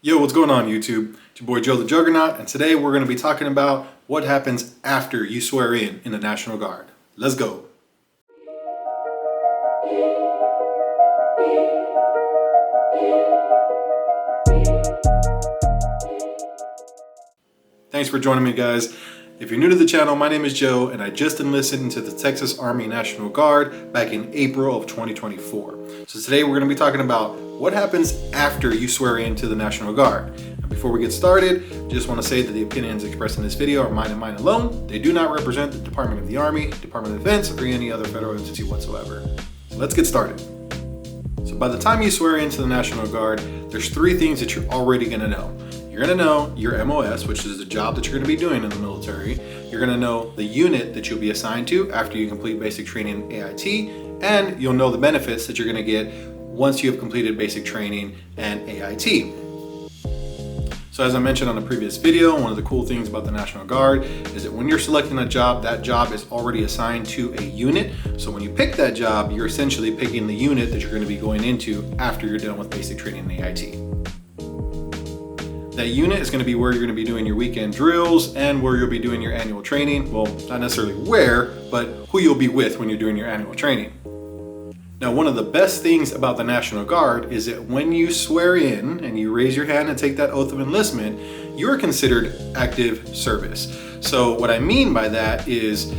Yo, what's going on YouTube? It's your boy Joe the Juggernaut, and today we're going to be talking about what happens after you swear in the National Guard. Let's go. Thanks for joining me, guys. If you're new to the channel, my name is Joe, and I just enlisted into the Texas Army National Guard back in April of 2024. So today we're going to be talking about what happens after you swear in to the National Guard. And before we get started, just want to say that the opinions expressed in this video are mine and mine alone. They do not represent the Department of the Army, Department of Defense, or any other federal entity whatsoever. So let's get started. So by the time you swear into the National Guard, there's three things that you're already going to know. You're going to know your MOS, which is the job that you're going to be doing in the military. You're going to know the unit that you'll be assigned to after you complete basic training in AIT, and you'll know the benefits that you're going to get once you have completed basic training and AIT. So as I mentioned on the previous video, one of the cool things about the National Guard is that when you're selecting a job, that job is already assigned to a unit. So when you pick that job, you're essentially picking the unit that you're going to be going into after you're done with basic training and AIT. That unit is going to be where you're going to be doing your weekend drills and where you'll be doing your annual training. Well, not necessarily where, but who you'll be with when you're doing your annual training. Now, one of the best things about the National Guard is that when you swear in and you raise your hand and take that oath of enlistment, you're considered active service. So what I mean by that is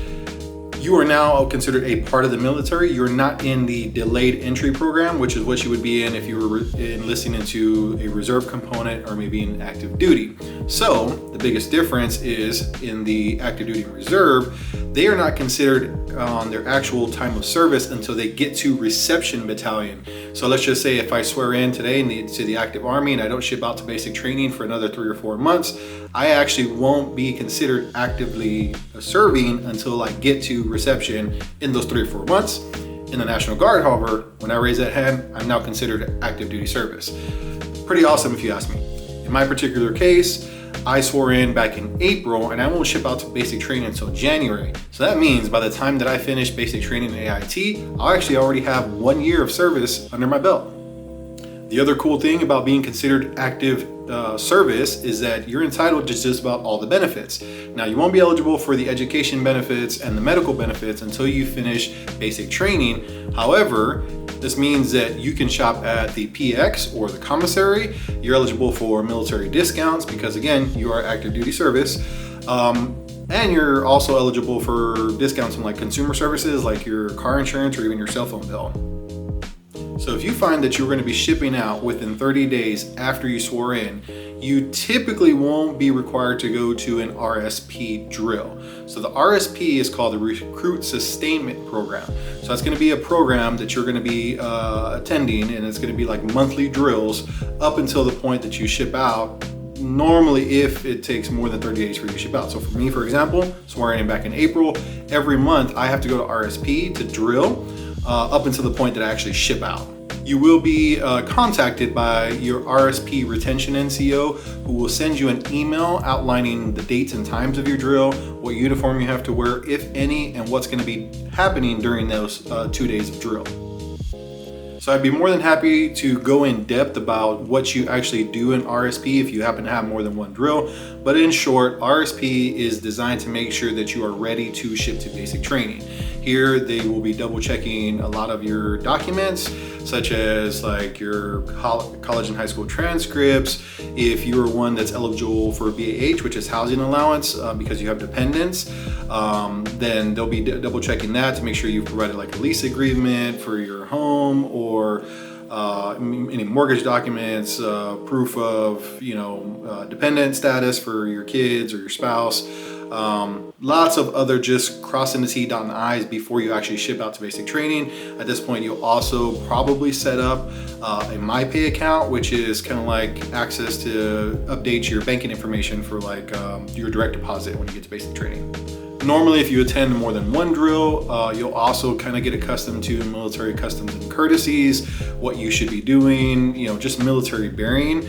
you are now considered a part of the military. You're not in the delayed entry program, which is what you would be in if you were enlisting into a reserve component or maybe in active duty. So the biggest difference is in the active duty and reserve, they are not considered on their actual time of service until they get to reception battalion. So let's just say if I swear in today to the active army and I don't ship out to basic training for another 3 or 4 months, I actually won't be considered actively serving until I get to reception in those 3 or 4 months. In the National Guard, however, when I raise that hand, I'm now considered active duty service. Pretty awesome if you ask me. In my particular case, I swore in back in April and I won't ship out to basic training until January. So that means by the time that I finish basic training in AIT, I'll actually already have 1 year of service under my belt. The other cool thing about being considered active service is that you're entitled to just about all the benefits. Now, you won't be eligible for the education benefits and the medical benefits until you finish basic training. However, this means that you can shop at the PX or the commissary. You're eligible for military discounts because, again, you are active duty service. And you're also eligible for discounts on like consumer services like your car insurance or even your cell phone bill. So if you find that you're going to be shipping out within 30 days after you swore in, you typically won't be required to go to an RSP drill. So the RSP is called the Recruit Sustainment Program. So that's going to be a program that you're going to be attending, and it's going to be like monthly drills up until the point that you ship out. Normally, if it takes more than 30 days for you to ship out. So for me, for example, swearing in back in April, every month I have to go to RSP to drill up until the point that I actually ship out. You will be contacted by your RSP retention NCO, who will send you an email outlining the dates and times of your drill, what uniform you have to wear, if any, and what's going to be happening during those 2 days of drill. So I'd be more than happy to go in depth about what you actually do in RSP if you happen to have more than one drill. But in short, RSP is designed to make sure that you are ready to ship to basic training. Here, they will be double checking a lot of your documents, such as like your college and high school transcripts. If you are one that's eligible for BAH, which is housing allowance, because you have dependents, then they'll be double checking that to make sure you've provided like a lease agreement for your home or any mortgage documents, proof of, dependent status for your kids or your spouse. Lots of other just crossing the T, dotting the I's before you actually ship out to basic training. At this point, you'll also probably set up a MyPay account, which is kind of like access to update your banking information for like your direct deposit when you get to basic training. Normally, if you attend more than one drill, you'll also kind of get accustomed to military customs and courtesies, what you should be doing, just military bearing,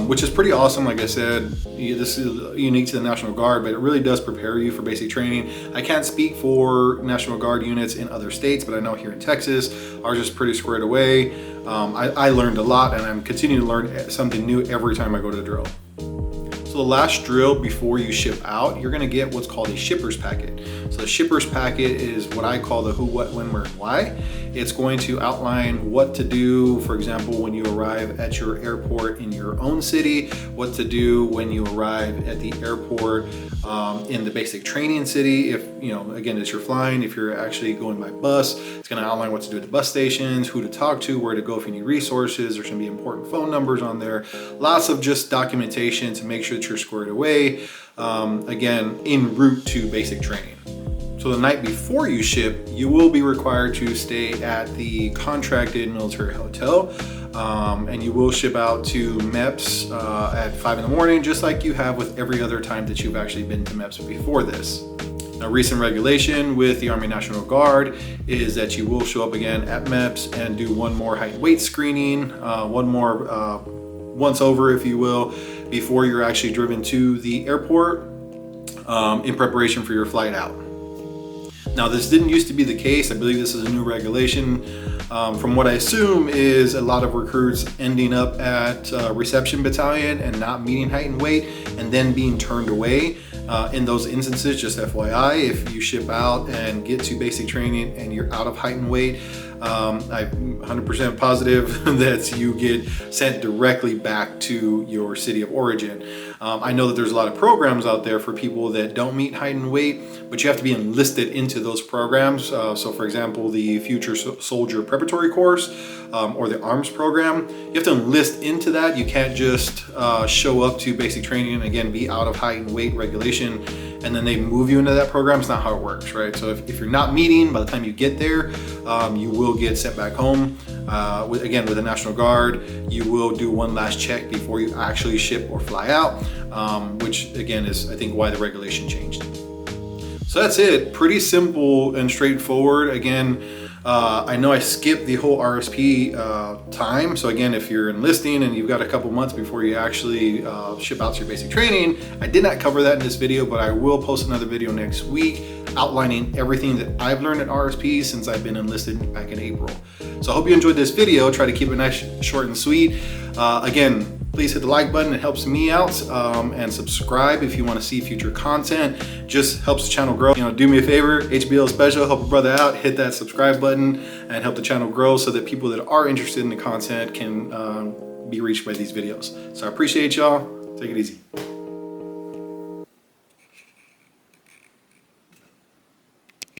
which is pretty awesome. Like I said, this is unique to the National Guard, but it really does prepare you for basic training. I can't speak for National Guard units in other states, but I know here in Texas, ours is pretty squared away. I learned a lot, and I'm continuing to learn something new every time I go to the drill. So the last drill before you ship out, you're gonna get what's called a shipper's packet. So the shipper's packet is what I call the who, what, when, where, and why. It's going to outline what to do, for example, when you arrive at your airport in your own city, what to do when you arrive at the airport in the basic training city. If, again, as you're flying, if you're actually going by bus, it's gonna outline what to do at the bus stations, who to talk to, where to go if you need resources. There's gonna be important phone numbers on there. Lots of just documentation to make sure that you're squared away, again, en route to basic training. So the night before you ship, you will be required to stay at the contracted military hotel, and you will ship out to MEPS at 5 in the morning, just like you have with every other time that you've actually been to MEPS before this. Now, recent regulation with the Army National Guard is that you will show up again at MEPS and do one more height and weight screening, one more once over, if you will, before you're actually driven to the airport in preparation for your flight out. Now, this didn't used to be the case. I believe this is a new regulation. From what I assume is a lot of recruits ending up at reception battalion and not meeting height and weight and then being turned away. In those instances, just FYI, if you ship out and get to basic training and you're out of height and weight, I'm 100% positive that you get sent directly back to your city of origin. I know that there's a lot of programs out there for people that don't meet height and weight, but you have to be enlisted into those programs. So for example, the Future Soldier Preparatory Course or the ARMS program, you have to enlist into that. You can't just show up to basic training and again be out of height and weight regulation and then they move you into that program. It's not how it works, right? So if you're not meeting by the time you get there, you will get sent back home. Again, with the National Guard, you will do one last check before you actually ship or fly out, which again is, I think, why the regulation changed. So that's it. Pretty simple and straightforward. Again, I know I skipped the whole RSP time. So again, if you're enlisting and you've got a couple months before you actually ship out to your basic training, I did not cover that in this video, but I will post another video next week outlining everything that I've learned at RSP since I've been enlisted back in April. So I hope you enjoyed this video. Try to keep it nice, short and sweet. Again, please hit the like button. It helps me out, and subscribe if you want to see future content. Just helps the channel grow. Do me a favor, HBL special, help a brother out, hit that subscribe button and help the channel grow so that people that are interested in the content can be reached by these videos. So I appreciate y'all. Take it easy.